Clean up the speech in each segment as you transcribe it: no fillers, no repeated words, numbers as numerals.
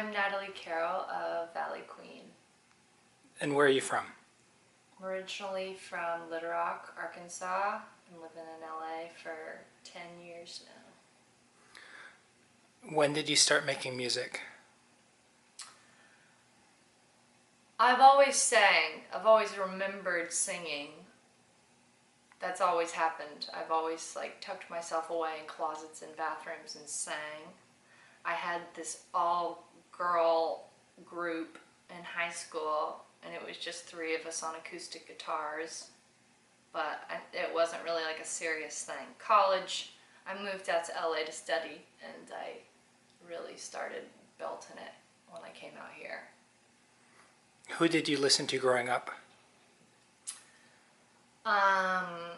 I'm Natalie Carol of Valley Queen. And where are you from? I'm originally from Little Rock, Arkansas. Been living in LA for 10 years now. When did you start making music? I've always sang. I've always remembered singing. That's always happened. I've always tucked myself away in closets and bathrooms and sang. I had this all-girl group in high school, and it was just three of us on acoustic guitars, but it wasn't really like a serious thing. College, I moved out to LA to study, and I really started belting it when I came out here. Who did you listen to growing up? I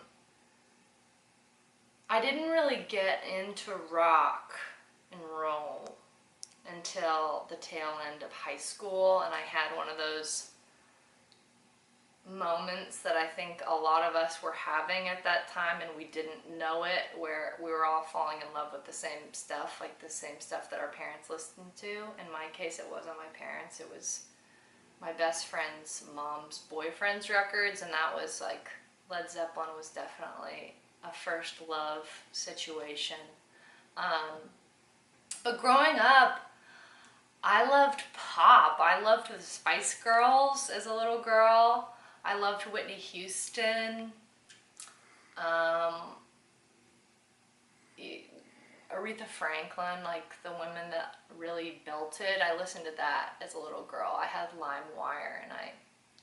didn't really get into rock and roll until the tail end of high school, and I had one of those moments that I think a lot of us were having at that time, and we didn't know it, where we were all falling in love with the same stuff, like the same stuff that our parents listened to. In my case, it wasn't my parents, it was my best friend's mom's boyfriend's records, and that was like Led Zeppelin was definitely a first love situation. But growing up, I loved pop. I loved the Spice Girls as a little girl. I loved Whitney Houston. Aretha Franklin, like the women that really belted. I listened to that as a little girl. I had LimeWire and I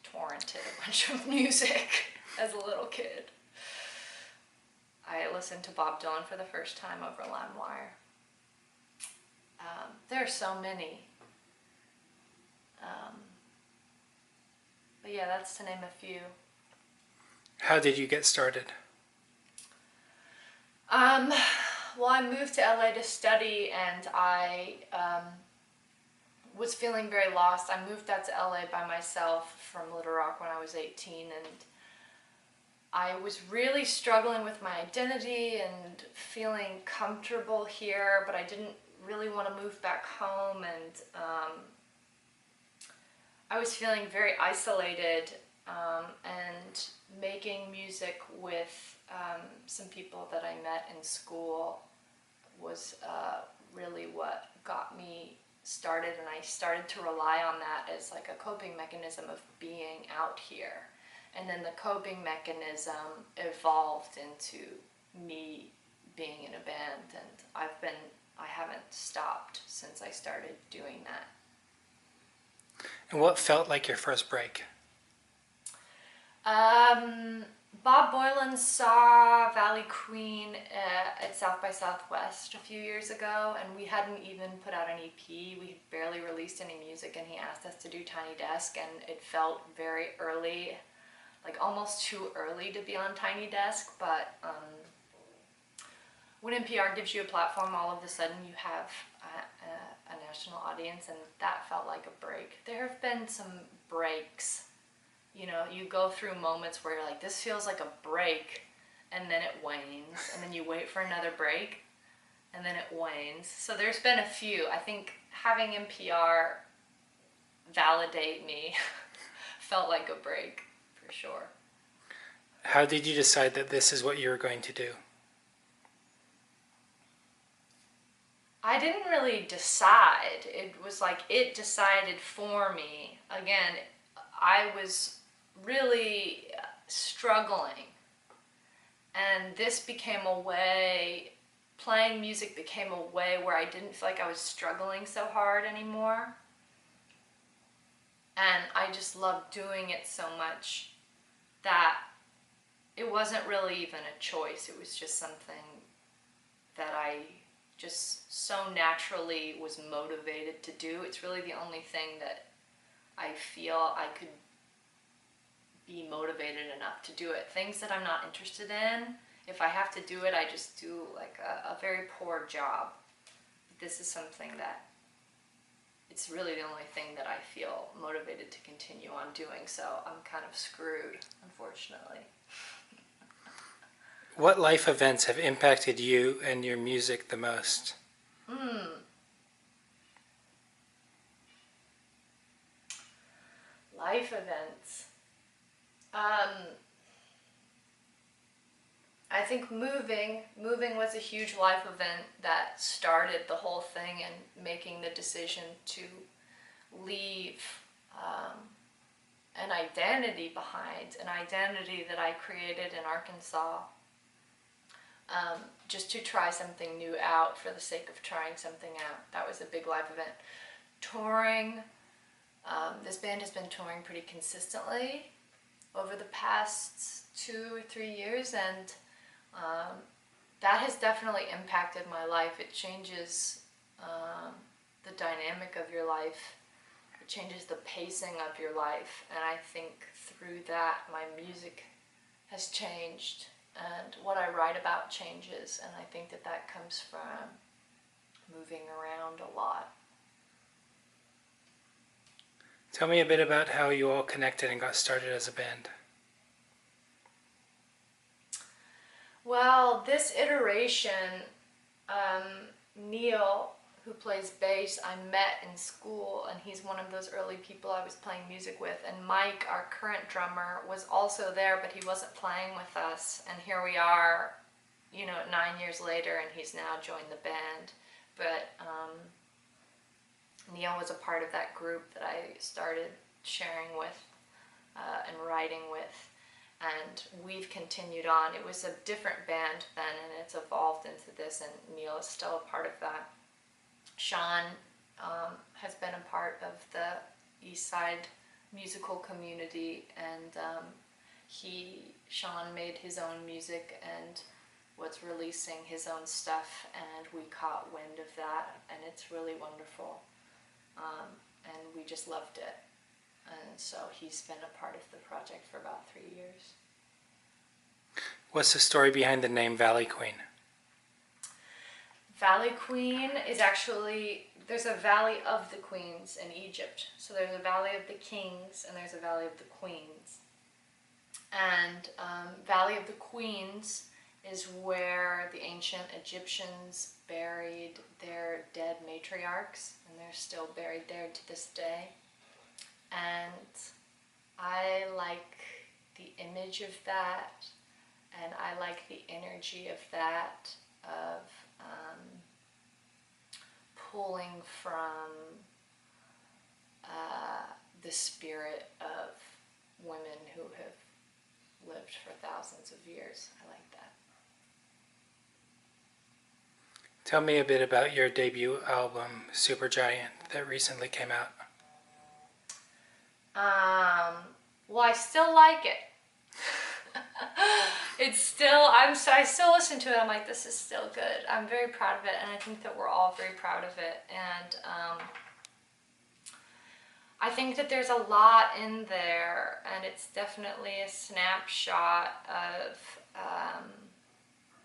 torrented a bunch of music as a little kid. I listened to Bob Dylan for the first time over LimeWire. There are so many. But yeah, that's to name a few. How did you get started? Well, I moved to LA to study, and I was feeling very lost. I moved out to LA by myself from Little Rock when I was 18, and I was really struggling with my identity and feeling comfortable here, but I didn't really want to move back home, and I was feeling very isolated, and making music with some people that I met in school was really what got me started, and I started to rely on that as like a coping mechanism of being out here. And then the coping mechanism evolved into me being in a band, and I haven't stopped since I started doing that. And what felt like your first break? Bob Boylan saw Valley Queen at South by Southwest a few years ago, and we hadn't even put out an EP. We had barely released any music, and he asked us to do Tiny Desk, and it felt very early, like almost too early to be on Tiny Desk, but when NPR gives you a platform, all of a sudden you have a national audience, and that felt like a break. There have been some breaks. You know, you go through moments where you're like, this feels like a break, and then it wanes, and then you wait for another break, and then it wanes. So there's been a few. I think having NPR validate me felt like a break, for sure. How did you decide that this is what you were going to do? I didn't really decide. It was like it decided for me. Again, I was really struggling, and this became a way, playing music became a way where I didn't feel like I was struggling so hard anymore, and I just loved doing it so much that it wasn't really even a choice. It was just something that I just so naturally was motivated to do. It's really the only thing that I feel I could be motivated enough to do it. Things that I'm not interested in, if I have to do it, I just do like a very poor job. This is something that, it's really the only thing that I feel motivated to continue on doing, so I'm kind of screwed, unfortunately. What life events have impacted you and your music the most? Life events. I think moving was a huge life event that started the whole thing, and making the decision to leave an identity behind, an identity that I created in Arkansas, just to try something new out for the sake of trying something out. That was a big life event. Touring, this band has been touring pretty consistently over the past 2 or 3 years, and that has definitely impacted my life. It changes the dynamic of your life. It changes the pacing of your life, and I think through that my music has changed, and what I write about changes, and I think that that comes from moving around a lot. Tell me a bit about how you all connected and got started as a band. Well, this iteration, Neil, who plays bass, I met in school, and he's one of those early people I was playing music with. And Mike, our current drummer, was also there, but he wasn't playing with us. And here we are, 9 years later, and he's now joined the band. But Neil was a part of that group that I started sharing with and writing with. And we've continued on. It was a different band then, and it's evolved into this, and Neil is still a part of that. Shawn has been a part of the East Side musical community, and Shawn made his own music and was releasing his own stuff, and we caught wind of that, and it's really wonderful. And we just loved it. And so he's been a part of the project for about 3 years. What's the story behind the name Valley Queen? Valley Queen is actually, there's a Valley of the Queens in Egypt. So there's a Valley of the Kings and there's a Valley of the Queens. And Valley of the Queens is where the ancient Egyptians buried their dead matriarchs, and they're still buried there to this day. And I like the image of that, and I like the energy of that, of pulling from the spirit of women who have lived for thousands of years. I like that. Tell me a bit about your debut album, Supergiant, that recently came out. Well, I still like it. I still listen to it. I'm like, this is still good. I'm very proud of it, and I think that we're all very proud of it. And I think that there's a lot in there, and it's definitely a snapshot of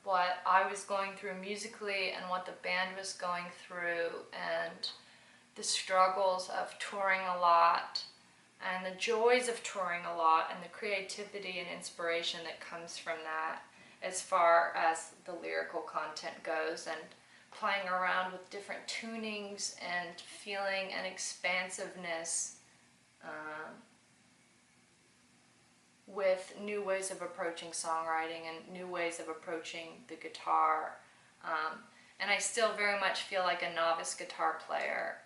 what I was going through musically and what the band was going through, and the struggles of touring a lot, and the joys of touring a lot, and the creativity and inspiration that comes from that as far as the lyrical content goes, and playing around with different tunings and feeling an expansiveness with new ways of approaching songwriting and new ways of approaching the guitar. And I still very much feel like a novice guitar player,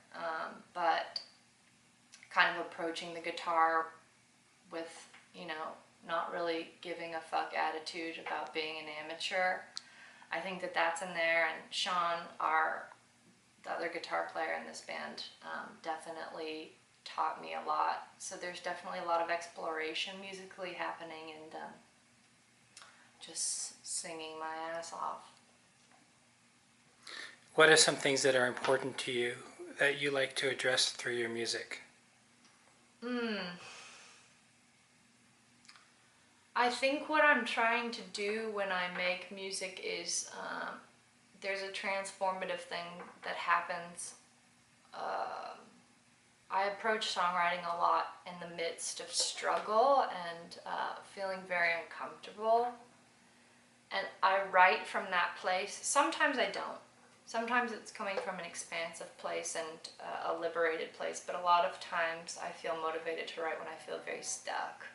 but kind of approaching the guitar with, not really giving a fuck attitude about being an amateur. I think that that's in there, and Shawn, the other guitar player in this band, definitely taught me a lot. So there's definitely a lot of exploration musically happening, and just singing my ass off. What are some things that are important to you that you like to address through your music? I think what I'm trying to do when I make music is there's a transformative thing that happens. I approach songwriting a lot in the midst of struggle and feeling very uncomfortable. And I write from that place. Sometimes I don't. sometimes it's coming from an expansive place and a liberated place, but a lot of times I feel motivated to write when I feel very stuck.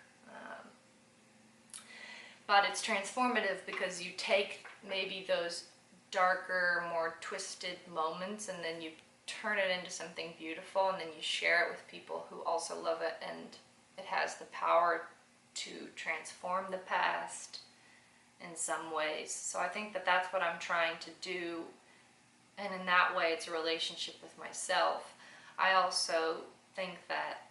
But it's transformative because you take maybe those darker, more twisted moments and then you turn it into something beautiful, and then you share it with people who also love it, and it has the power to transform the past in some ways. So I think that that's what I'm trying to do, and in that way it's a relationship with myself. I also think that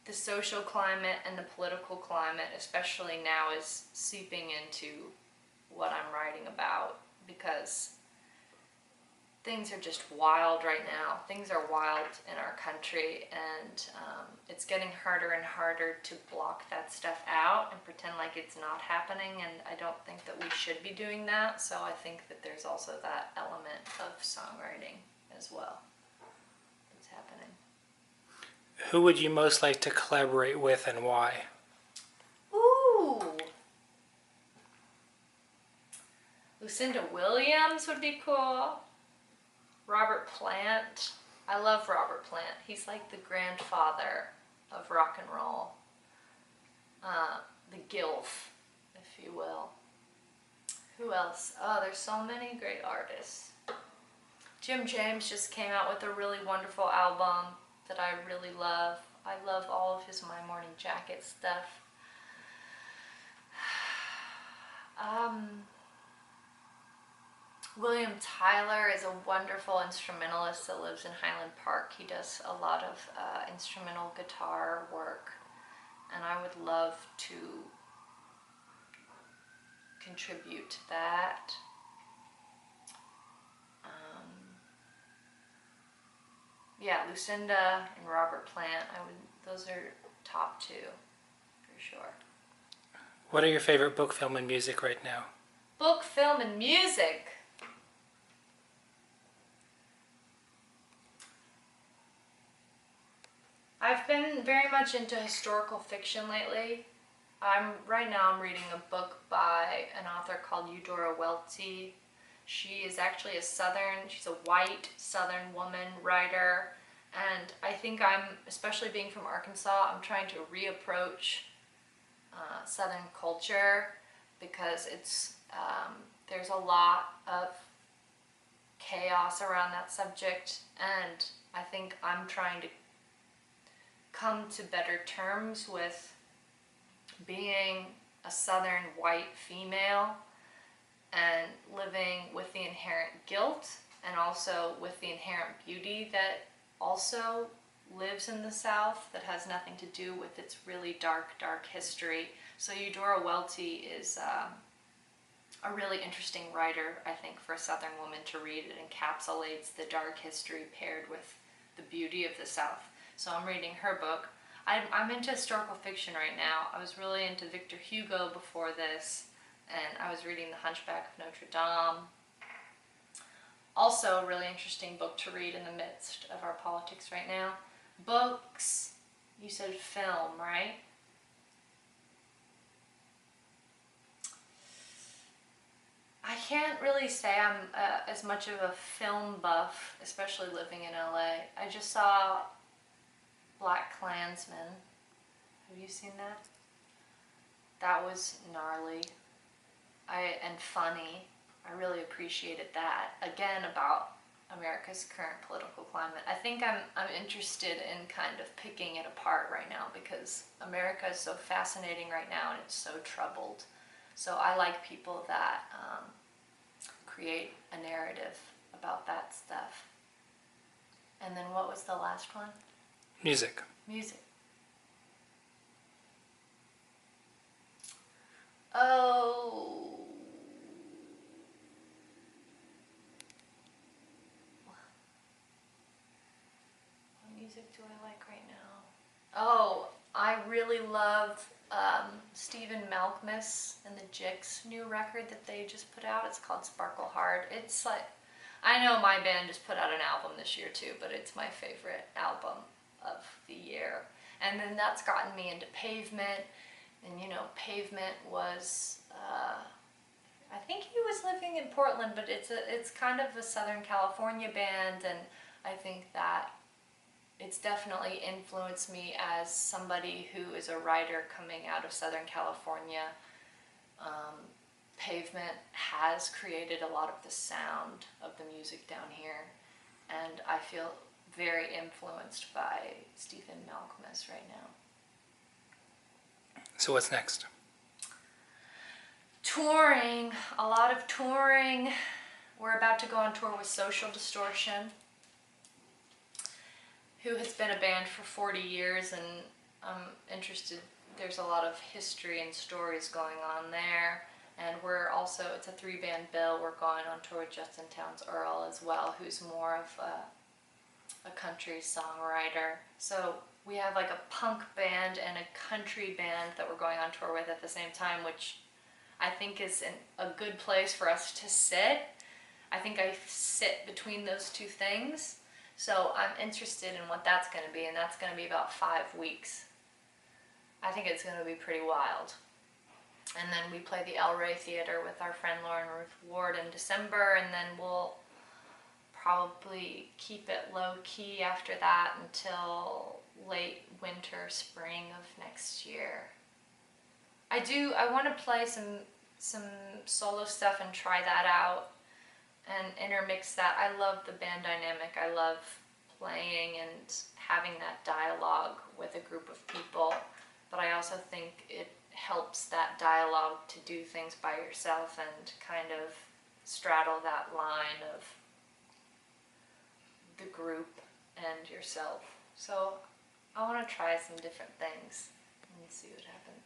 the social climate and the political climate, especially now, is seeping into what I'm writing about, because things are just wild right now. Things are wild in our country, and it's getting harder and harder to block that stuff out and pretend like it's not happening, and I don't think that we should be doing that. So I think that there's also that element of songwriting as well that's happening. Who would you most like to collaborate with and why? Ooh! Lucinda Williams would be cool. Robert Plant. I love Robert Plant. He's like the grandfather of rock and roll. The Gilf, if you will. Who else? Oh, there's so many great artists. Jim James just came out with a really wonderful album that I really love. I love all of his My Morning Jacket stuff. William Tyler is a wonderful instrumentalist that lives in Highland Park. He does a lot of instrumental guitar work, and I would love to contribute to that. Yeah, Lucinda and Robert Plant, those are top two, for sure. What are your favorite book, film, and music right now? Book, film, and music. I've been very much into historical fiction lately. Right now I'm reading a book by an author called Eudora Welty. She is actually she's a white Southern woman writer, and I think especially being from Arkansas, I'm trying to reapproach Southern culture, because there's a lot of chaos around that subject, and I think I'm trying to come to better terms with being a Southern white female and living with the inherent guilt and also with the inherent beauty that also lives in the South, that has nothing to do with its really dark history. So Eudora Welty is a really interesting writer, I think, for a Southern woman to read. It encapsulates the dark history paired with the beauty of the South. So I'm reading her book. I'm into historical fiction right now. I was really into Victor Hugo before this, and I was reading The Hunchback of Notre Dame. Also a really interesting book to read in the midst of our politics right now. Books, you said film, right? I can't really say I'm as much of a film buff, especially living in LA. I just saw Black Klansman. Have you seen that? That was gnarly and funny. I really appreciated that. Again, about America's current political climate. I think I'm interested in kind of picking it apart right now, because America is so fascinating right now and it's so troubled. So I like people that create a narrative about that stuff. And then what was the last one? Music. Music. Oh. What music do I like right now? Oh, I really love Stephen Malkmus and the Jicks' new record that they just put out. It's called Sparkle Hard. It's like, I know my band just put out an album this year too, but it's my favorite album of the year. And then that's gotten me into Pavement, and you know, Pavement was, I think he was living in Portland, but it's kind of a Southern California band, and I think that it's definitely influenced me as somebody who is a writer coming out of Southern California. Pavement has created a lot of the sound of the music down here, and I feel very influenced by Stephen Malkmus right now. So what's next? Touring, a lot of touring. We're about to go on tour with Social Distortion, who has been a band for 40 years, and I'm interested. There's a lot of history and stories going on there. And we're also, it's a 3-band bill. We're going on tour with Justin Townes Earl as well, who's more of a country songwriter. So we have like a punk band and a country band that we're going on tour with at the same time, which I think is a good place for us to sit. I think I sit between those two things. So I'm interested in what that's going to be, and that's going to be about 5 weeks. I think it's going to be pretty wild. And then we play the El Rey Theater with our friend Lauren Ruth Ward in December, and then we'll probably keep it low-key after that until late winter, spring of next year. I want to play some solo stuff and try that out and intermix that. I love the band dynamic. I love playing and having that dialogue with a group of people, but I also think it helps that dialogue to do things by yourself and kind of straddle that line of the group and yourself. So I want to try some different things and see what happens.